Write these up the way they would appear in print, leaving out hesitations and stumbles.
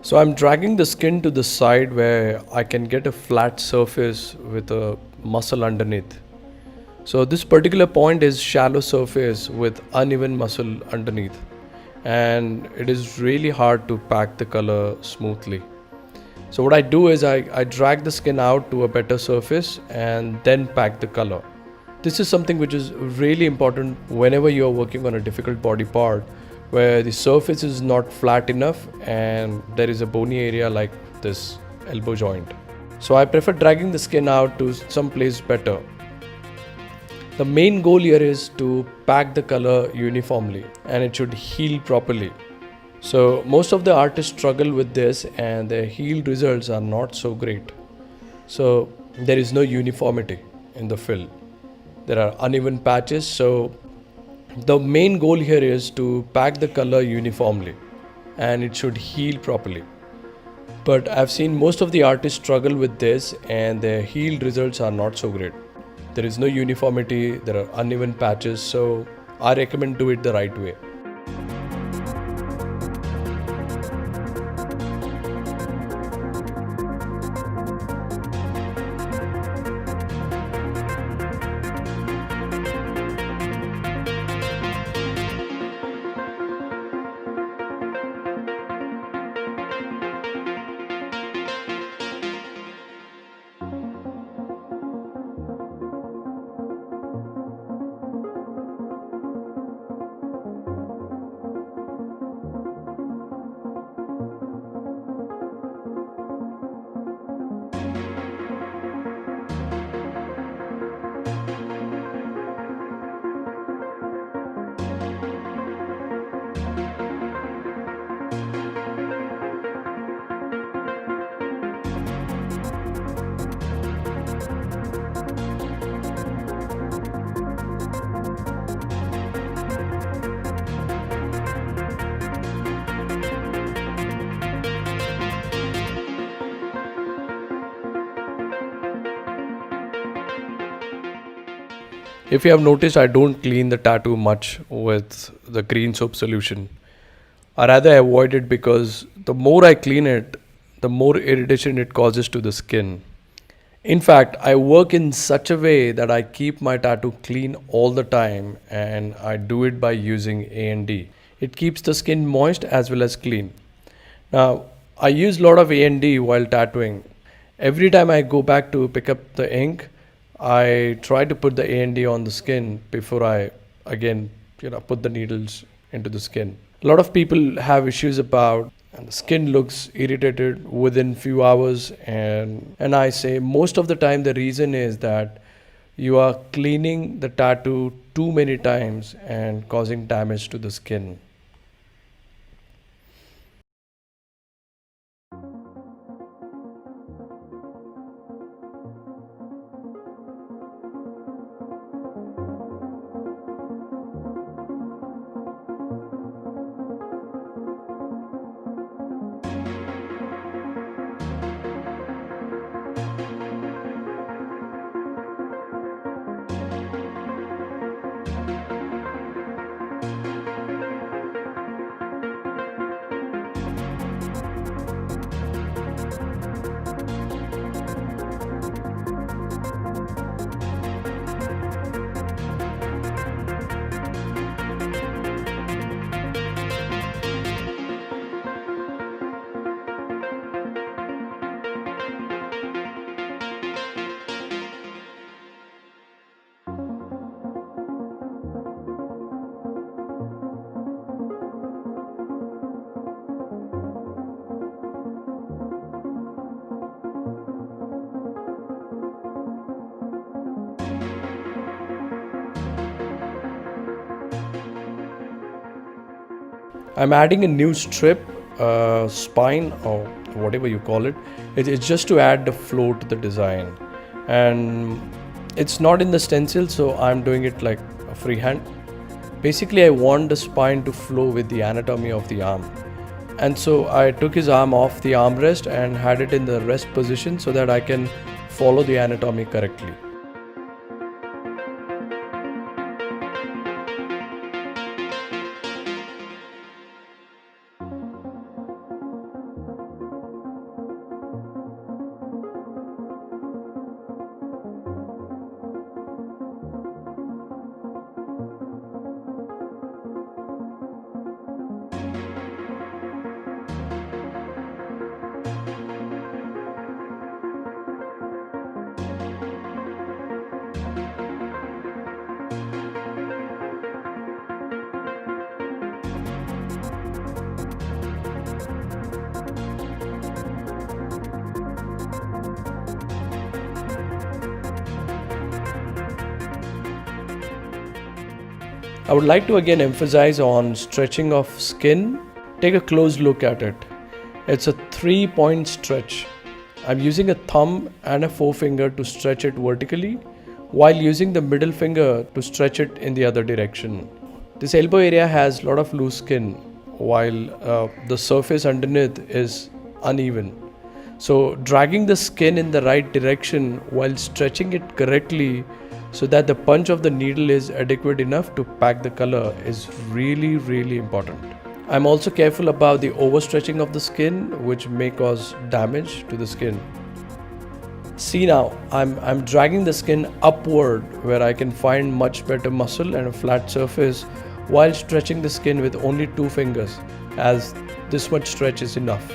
So I'm dragging the skin to the side where I can get a flat surface with a muscle underneath. So this particular point is shallow surface with uneven muscle underneath, and it is really hard to pack the color smoothly. So what I do is I drag the skin out to a better surface and then pack the color. This is something which is really important whenever you are working on a difficult body part where the surface is not flat enough and there is a bony area like this elbow joint. So I prefer dragging the skin out to some place better. The main goal here is to pack the color uniformly and it should heal properly. So most of the artists struggle with this and their healed results are not so great. So there is no uniformity in the fill. There are uneven patches. So the main goal here is to pack the color uniformly and it should heal properly. But I've seen most of the artists struggle with this and their healed results are not so great. There is no uniformity, there are uneven patches, so I recommend do it the right way. If you have noticed, I don't clean the tattoo much with the green soap solution. I rather avoid it because the more I clean it, the more irritation it causes to the skin. In fact, I work in such a way that I keep my tattoo clean all the time and I do it by using A&D. It keeps the skin moist as well as clean. Now, I use a lot of A&D while tattooing. Every time I go back to pick up the ink, I try to put the A&D on the skin before I again, put the needles into the skin. A lot of people have issues about and the skin looks irritated within few hours and I say most of the time the reason is that you are cleaning the tattoo too many times and causing damage to the skin. I'm adding a new strip, spine, or whatever you call it. It's just to add the flow to the design. And it's not in the stencil, so I'm doing it like a freehand. Basically, I want the spine to flow with the anatomy of the arm. And so I took his arm off the armrest and had it in the rest position so that I can follow the anatomy correctly. I would like to again emphasize on stretching of skin. Take a close look at it. It's a 3-point stretch. I'm using a thumb and a forefinger to stretch it vertically, while using the middle finger to stretch it in the other direction. This elbow area has a lot of loose skin, while the surface underneath is uneven. So dragging the skin in the right direction while stretching it correctly so that the punch of the needle is adequate enough to pack the color is really important. I'm also careful about the overstretching of the skin, which may cause damage to the skin. See now, I'm dragging the skin upward where I can find much better muscle and a flat surface while stretching the skin with only 2 fingers, as this much stretch is enough.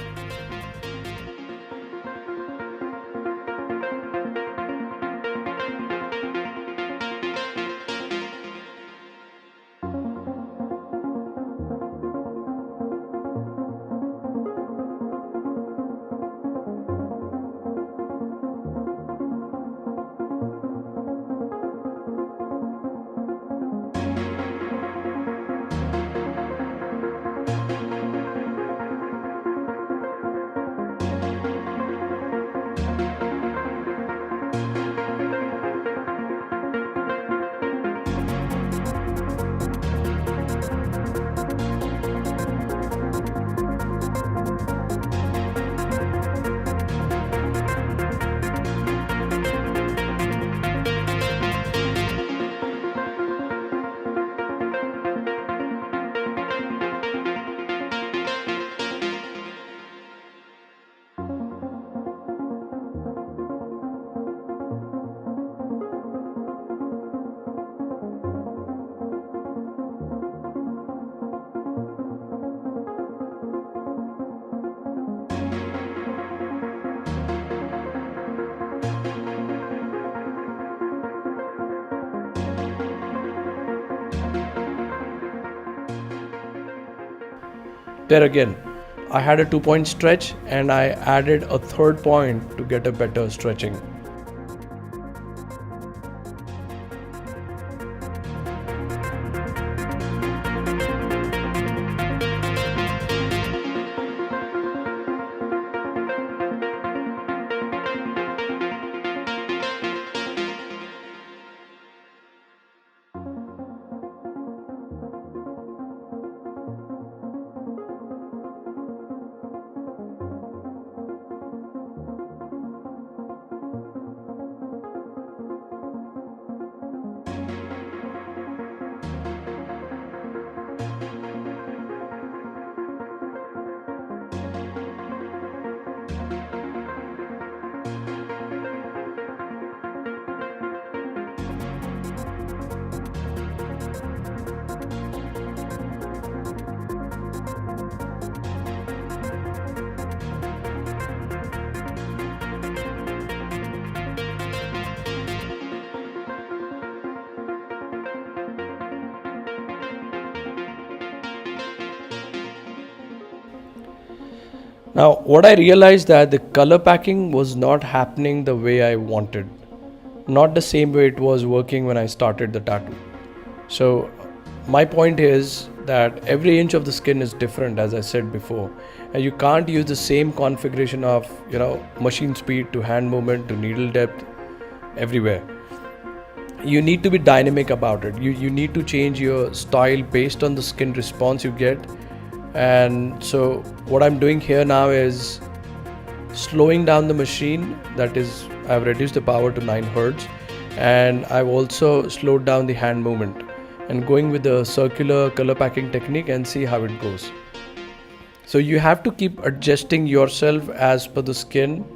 There again, I had a 2-point stretch and I added a 3rd point to get a better stretching. Now, what I realized that the color packing was not happening the way I wanted. Not the same way it was working when I started the tattoo. So, my point is that every inch of the skin is different, as I said before, and you can't use the same configuration of, machine speed to hand movement to needle depth everywhere. You need to be dynamic about it. You need to change your style based on the skin response you get. And so what I'm doing here now is slowing down the machine. That is, I've reduced the power to 9 Hz, and I've also slowed down the hand movement and going with the circular color packing technique and see how it goes. So you have to keep adjusting yourself as per the skin,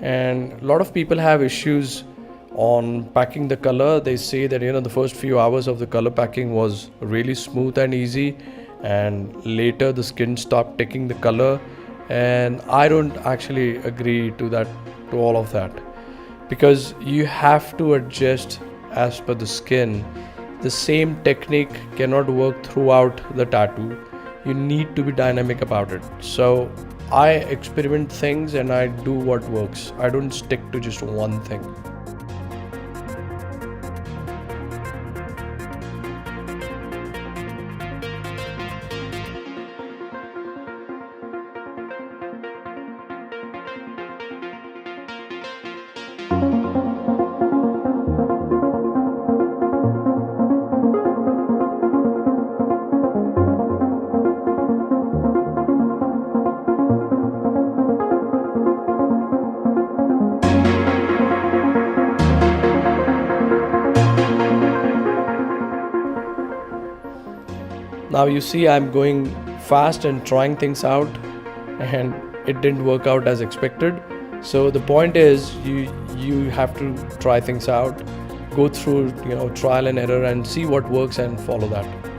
and a lot of people have issues on packing the color. They say that the first few hours of the color packing was really smooth and easy, and later the skin stopped taking the color, and I don't actually agree to all of that, because you have to adjust as per the skin. The same technique cannot work throughout the tattoo. You need to be dynamic about it. So I experiment things and I do what works. I don't stick to just one thing. Now you see I'm going fast and trying things out, and it didn't work out as expected. So the point is you have to try things out, go through trial and error and see what works and follow that.